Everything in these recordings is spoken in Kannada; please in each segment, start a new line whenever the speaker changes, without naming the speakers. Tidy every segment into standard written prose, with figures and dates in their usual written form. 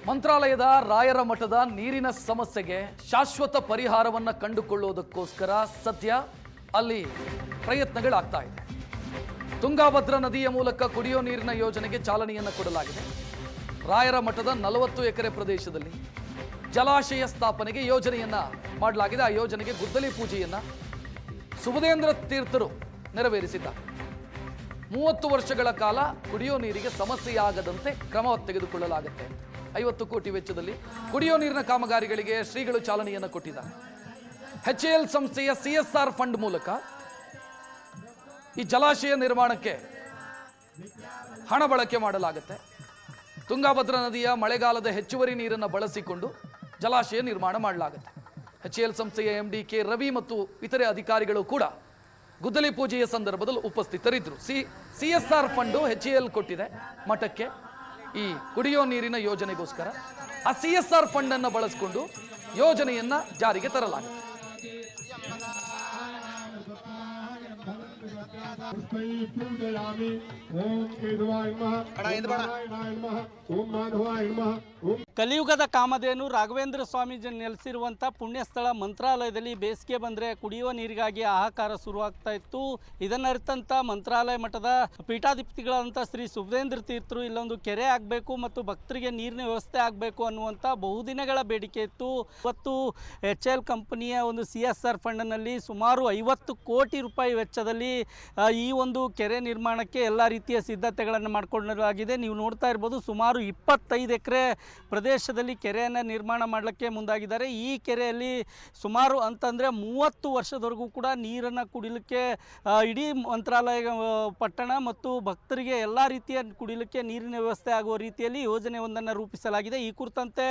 ಮಂತ್ರಾಲಯದ ರಾಯರ ಮಠದ ನೀರಿನ ಸಮಸ್ಯೆಗೆ ಶಾಶ್ವತ ಪರಿಹಾರವನ್ನು ಕಂಡುಕೊಳ್ಳುವುದಕ್ಕೋಸ್ಕರ ಸದ್ಯ ಅಲ್ಲಿ ಪ್ರಯತ್ನಗಳಾಗ್ತಾ ಇದೆ. ತುಂಗಾಭದ್ರಾ ನದಿಯ ಮೂಲಕ ಕುಡಿಯೋ ನೀರಿನ ಯೋಜನೆಗೆ ಚಾಲನೆಯನ್ನು ಕೊಡಲಾಗಿದೆ. ರಾಯರ ಮಠದ 40 ಎಕರೆ ಪ್ರದೇಶದಲ್ಲಿ ಜಲಾಶಯ ಸ್ಥಾಪನೆಗೆ ಯೋಜನೆಯನ್ನ ಮಾಡಲಾಗಿದೆ. ಆ ಯೋಜನೆಗೆ ಗುದ್ದಲಿ ಪೂಜೆಯನ್ನ ಸುಬುಧೇಂದ್ರ ತೀರ್ಥರು ನೆರವೇರಿಸಿದ್ದಾರೆ. 30 ವರ್ಷಗಳ ಕಾಲ ಕುಡಿಯೋ ನೀರಿಗೆ ಸಮಸ್ಯೆಯಾಗದಂತೆ ಕ್ರಮ ತೆಗೆದುಕೊಳ್ಳಲಾಗುತ್ತೆ. 50 ಕೋಟಿ ವೆಚ್ಚದಲ್ಲಿ ಕುಡಿಯೋ ನೀರಿನ ಕಾಮಗಾರಿಗಳಿಗೆ ಶ್ರೀಗಳು ಚಾಲನೆಯನ್ನು ಕೊಟ್ಟಿದ್ದಾರೆ. HAL ಸಂಸ್ಥೆಯ CSR ಫಂಡ್ ಮೂಲಕ ಈ ಜಲಾಶಯ ನಿರ್ಮಾಣಕ್ಕೆ ಹಣ ಬಳಕೆ ಮಾಡಲಾಗುತ್ತೆ. ತುಂಗಾಭದ್ರಾ ನದಿಯ ಮಳೆಗಾಲದ ಹೆಚ್ಚುವರಿ ನೀರನ್ನು ಬಳಸಿಕೊಂಡು ಜಲಾಶಯ ನಿರ್ಮಾಣ ಮಾಡಲಾಗುತ್ತೆ. HAL ಸಂಸ್ಥೆಯ MD K ರವಿ ಮತ್ತು ಇತರೆ ಅಧಿಕಾರಿಗಳು ಕೂಡ ಗುದ್ದಲಿ ಪೂಜೆಯ ಸಂದರ್ಭದಲ್ಲಿ ಉಪಸ್ಥಿತರಿದ್ದರು. CSR ಫಂಡು HAL ಕೊಟ್ಟಿದೆ ಮಠಕ್ಕೆ ಈ ಕುಡಿಯೋ ನೀರಿನ ಯೋಜನೆಗೋಸ್ಕರ. ಆ CSR ಫಂಡ್ ಅನ್ನು ಬಳಸಿಕೊಂಡು ಯೋಜನೆಯನ್ನ ಜಾರಿಗೆ ತರಲಾಗಿದೆ.
ಕಲಿಯುಗದ ಕಾಮಧೇನು ರಾಘವೇಂದ್ರ ಸ್ವಾಮೀಜಿ ನೆಲೆಸಿರುವಂಥ ಪುಣ್ಯಸ್ಥಳ ಮಂತ್ರಾಲಯದಲ್ಲಿ ಬೇಸಿಗೆ ಬಂದರೆ ಕುಡಿಯುವ ನೀರಿಗಾಗಿ ಹಾಹಾಕಾರ ಶುರುವಾಗ್ತಾ ಇತ್ತು. ಇದನ್ನರಿತಂಥ ಮಂತ್ರಾಲಯ ಮಠದ ಪೀಠಾಧಿಪತಿಗಳಂಥ ಶ್ರೀ ಸುಬುಧೇಂದ್ರ ತೀರ್ಥರು ಇಲ್ಲೊಂದು ಕೆರೆ ಆಗಬೇಕು ಮತ್ತು ಭಕ್ತರಿಗೆ ನೀರಿನ ವ್ಯವಸ್ಥೆ ಆಗಬೇಕು ಅನ್ನುವಂಥ ಬಹುದಿನಗಳ ಬೇಡಿಕೆ ಇತ್ತು. ಇವತ್ತು HAL ಕಂಪನಿಯ ಒಂದು CSR ಫಂಡ್ನಲ್ಲಿ ಸುಮಾರು 50 ಕೋಟಿ ರೂಪಾಯಿ ವೆಚ್ಚದಲ್ಲಿ ಈ ಒಂದು ಕೆರೆ ನಿರ್ಮಾಣಕ್ಕೆ ಎಲ್ಲ ರೀತಿಯ ಸಿದ್ಧತೆಗಳನ್ನು ಮಾಡಿಕೊಳ್ಳಲಾಗಿದೆ. ನೀವು ನೋಡ್ತಾ ಇರ್ಬೋದು, ಸುಮಾರು 25 ಎಕರೆ ಪ್ರದೇಶದಲ್ಲಿ ಕೆರೆಯನ್ನು ನಿರ್ಮಾಣ ಮಾಡಲಿಕ್ಕೆ ಮುಂದಾಗಿದ್ದಾರೆ. ಈ ಕೆರೆಯಲ್ಲಿ ಸುಮಾರು ಅಂತಂದರೆ 30 ವರ್ಷದವರೆಗೂ ಕೂಡ ನೀರನ್ನು ಕುಡಿಲಿಕ್ಕೆ ಇಡೀ ಮಂತ್ರಾಲಯ ಪಟ್ಟಣ ಮತ್ತು ಭಕ್ತರಿಗೆ ಎಲ್ಲ ರೀತಿಯ ಕುಡಿಲಿಕ್ಕೆ ನೀರಿನ ವ್ಯವಸ್ಥೆ ಆಗುವ ರೀತಿಯಲ್ಲಿ ಯೋಜನೆಯೊಂದನ್ನು ರೂಪಿಸಲಾಗಿದೆ. ಈ ಕುರಿತಂತೆ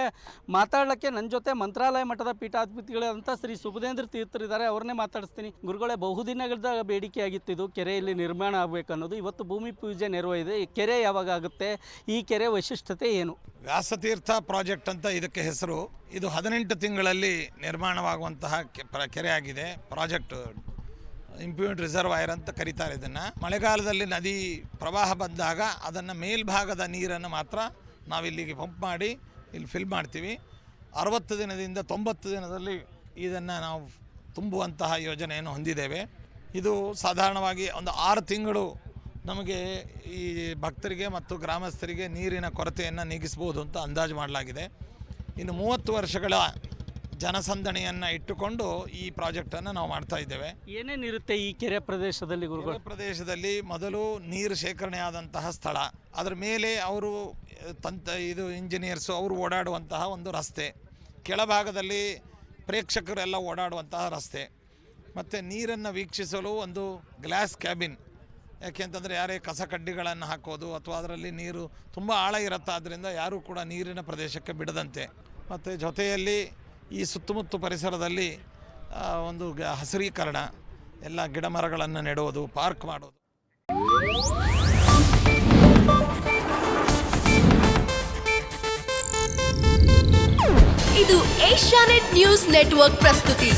ಮಾತಾಡಲಿಕ್ಕೆ ನನ್ನ ಜೊತೆ ಮಂತ್ರಾಲಯ ಮಠದ ಪೀಠಾಧಿಪತಿಗಳಂತ ಶ್ರೀ ಸುಬುಧೇಂದ್ರ ತೀರ್ಥರಿದ್ದಾರೆ. ಅವ್ರನ್ನೇ ಮಾತಾಡಿಸ್ತೀನಿ. ಗುರುಗಳೇ, ಬಹುದಿನಗಳ ಬೇಡಿಕೆಯಾಗಿತ್ತು ಇದು ಕೆರೆಯಲ್ಲಿ ನಿರ್ಮಾಣ ಆಗಬೇಕು ಅನ್ನೋದು. ಇವತ್ತು ಭೂಮಿ ಪೂಜೆ ನೆರವೇರಿದೆ. ಈ ಕೆರೆ ಯಾವಾಗ ಆಗುತ್ತೆ? ಈ ಕೆರೆ ವೈಶಿಷ್ಟ್ಯತೆ ಏನು?
ವ್ಯಾಸತೀರ್ಥ ಪ್ರಾಜೆಕ್ಟ್ ಅಂತ ಇದಕ್ಕೆ ಹೆಸರು. ಇದು 18 ತಿಂಗಳಲ್ಲಿ ನಿರ್ಮಾಣವಾಗುವಂತಹ ಕೆರೆ ಆಗಿದೆ. ಪ್ರಾಜೆಕ್ಟ್ ಇಂಪ್ಯೂಂಟ್ ರಿಸರ್ವಾಯರ್ ಅಂತ ಕರೀತಾರೆ ಇದನ್ನು. ಮಳೆಗಾಲದಲ್ಲಿ ನದಿ ಪ್ರವಾಹ ಬಂದಾಗ ಅದನ್ನು ಮೇಲ್ಭಾಗದ ನೀರನ್ನು ಮಾತ್ರ ನಾವಿಲ್ಲಿಗೆ ಪಂಪ್ ಮಾಡಿ ಇಲ್ಲಿ ಫಿಲ್ ಮಾಡ್ತೀವಿ. 60 ದಿನದಿಂದ 90 ದಿನದಲ್ಲಿ ಇದನ್ನು ನಾವು ತುಂಬುವಂತಹ ಯೋಜನೆಯನ್ನು ಹೊಂದಿದ್ದೇವೆ. ಇದು ಸಾಧಾರಣವಾಗಿ ಒಂದು 6 ತಿಂಗಳು ನಮಗೆ ಈ ಭಕ್ತರಿಗೆ ಮತ್ತು ಗ್ರಾಮಸ್ಥರಿಗೆ ನೀರಿನ ಕೊರತೆಯನ್ನು ನೀಗಿಸ್ಬೋದು ಅಂತ ಅಂದಾಜು ಮಾಡಲಾಗಿದೆ. ಇನ್ನು 30 ವರ್ಷಗಳ ಜನಸಂದಣಿಯನ್ನು ಇಟ್ಟುಕೊಂಡು ಈ ಪ್ರಾಜೆಕ್ಟನ್ನು ನಾವು ಮಾಡ್ತಾ ಇದ್ದೇವೆ.
ಏನೇನಿರುತ್ತೆ ಈ ಕೆರೆ ಪ್ರದೇಶದಲ್ಲಿ ಗುರುಗಳು?
ಪ್ರದೇಶದಲ್ಲಿ ಮೊದಲು ನೀರು ಶೇಖರಣೆ ಆದಂತಹ ಸ್ಥಳ, ಅದರ ಮೇಲೆ ಅವರು ಇದು ಇಂಜಿನಿಯರ್ಸು ಅವರು ಓಡಾಡುವಂತಹ ಒಂದು ರಸ್ತೆ, ಕೆಳಭಾಗದಲ್ಲಿ ಪ್ರೇಕ್ಷಕರೆಲ್ಲ ಓಡಾಡುವಂತಹ ರಸ್ತೆ, ಮತ್ತು ನೀರನ್ನು ವೀಕ್ಷಿಸಲು ಒಂದು ಗ್ಲಾಸ್ ಕ್ಯಾಬಿನ್. ಯಾಕೆಂತಂದರೆ ಯಾರೇ ಕಸ ಕಡ್ಡಿಗಳನ್ನು ಹಾಕೋದು ಅಥವಾ ಅದರಲ್ಲಿ ನೀರು ತುಂಬ ಆಳ ಇರುತ್ತೆ, ಆದ್ದರಿಂದ ಯಾರೂ ಕೂಡ ನೀರಿನ ಪ್ರದೇಶಕ್ಕೆ ಬಿಡದಂತೆ. ಮತ್ತು ಜೊತೆಯಲ್ಲಿ ಈ ಸುತ್ತಮುತ್ತ ಪರಿಸರದಲ್ಲಿ ಒಂದು ಹಸಿರೀಕರಣ, ಎಲ್ಲ ಗಿಡ ಮರಗಳನ್ನು ನೆಡುವುದು, ಪಾರ್ಕ್ ಮಾಡೋದು.
ಇದು ಏಷ್ಯಾನೆಟ್ ನ್ಯೂಸ್ ನೆಟ್ವರ್ಕ್ ಪ್ರಸ್ತುತಿ.